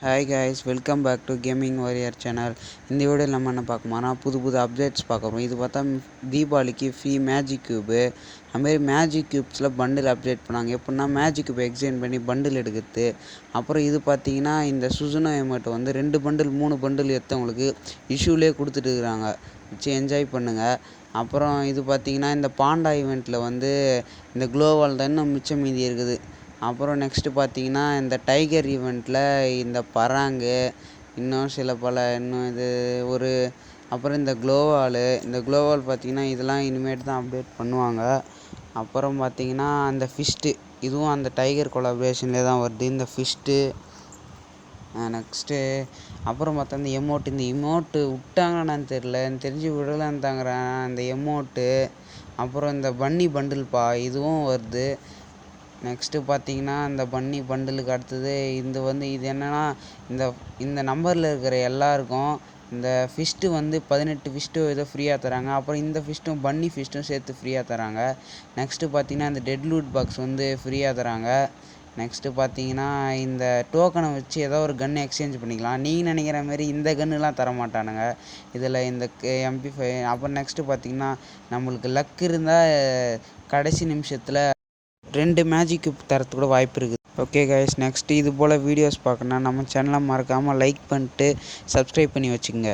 Hi guys, welcome back to Gaming Warrior channel. இந்த வீடியோவில் நம்ம என்ன பார்க்கணும்னா புது அப்டேட்ஸ் பார்க்குறோம். இது பார்த்தா தீபாவளிக்கு ஃப்ரீ மேஜிக் க்யூபு. அதுமாரி மேஜிக் க்யூப்ஸில் பண்டில் அப்டேட் பண்ணாங்க. எப்படின்னா மேஜிக் க்யூப் எக்ஸ்சேஞ்ச் பண்ணி பண்டில் எடுக்கிறது. அப்புறம் இது பார்த்தீங்கன்னா இந்த சுசுனோ எமோட்டை வந்து 2 பண்டில் 3 பண்டில் எடுத்தவங்களுக்கு இஷ்யூலே கொடுத்துட்டு இருக்கிறாங்க. வச்சு என்ஜாய் பண்ணுங்கள். அப்புறம் இது பார்த்தீங்கன்னா இந்த பாண்டா ஈவெண்ட்டில் வந்து இந்த குளோவால் தான் இன்னும் மிச்சம் மீதி இருக்குது. அப்புறம் நெக்ஸ்ட்டு பார்த்தீங்கன்னா இந்த டைகர் ஈவெண்ட்டில் இந்த பராங்கு இன்னும் சில பல இன்னும் இது ஒரு அப்புறம் இந்த குளோவால் பார்த்தீங்கன்னா இதெல்லாம் இனிமேட்டு தான் அப்டேட் பண்ணுவாங்க. அப்புறம் பார்த்தீங்கன்னா அந்த ஃபிஸ்ட்டு இதுவும் அந்த டைகர் கொலாபரேஷன்லேயே தான் வருது இந்த ஃபிஸ்ட்டு. நெக்ஸ்ட்டு அப்புறம் பார்த்தா இந்த எமோட்டு விட்டாங்கன்னு தெரில, எனக்கு தெரிஞ்சு விடலான்னு தாங்கிறேன் இந்த எமோட்டு. அப்புறம் இந்த பன்னி பண்டில்ப்பா இதுவும் வருது. நெக்ஸ்ட்டு பார்த்தீங்கன்னா இந்த பன்னி பண்டிலுக்கு அடுத்தது இது என்னென்னா இந்த நம்பரில் இருக்கிற எல்லாருக்கும் இந்த ஃபிஸ்ட்டு வந்து 18 ஃபிஸ்ட்டு ஏதோ ஃப்ரீயாக தராங்க. அப்புறம் இந்த ஃபிஸ்ட்டும் பன்னி ஃபிஸ்ட்டும் சேர்த்து ஃப்ரீயாக தராங்க. நெக்ஸ்ட்டு பார்த்தீங்கன்னா இந்த டெட் லூட் பாக்ஸ் வந்து ஃப்ரீயாக தராங்க. நெக்ஸ்ட்டு பார்த்தீங்கன்னா இந்த டோக்கனை வச்சு ஏதோ ஒரு கன்று எக்ஸ்சேஞ்ச் பண்ணிக்கலாம். நீங்கள் நினைக்கிற மாரி இந்த கன்னுலாம் தர மாட்டானுங்க இதில் இந்த MP5. அப்புறம் நெக்ஸ்ட்டு பார்த்தீங்கன்னா நம்மளுக்கு லக் இருந்தால் கடைசி நிமிஷத்தில் 2 மேஜிக் க்யூப் தரத்துக்கு கூட வாய்ப்பு இருக்குது. ஓகே கைஸ், நெக்ஸ்ட்டு இது போல் வீடியோஸ் பார்க்கணுன்னா நம்ம சேனலை மறக்காமல் லைக் பண்ணிட்டு சப்ஸ்கிரைப் பண்ணி வச்சுக்கோங்க.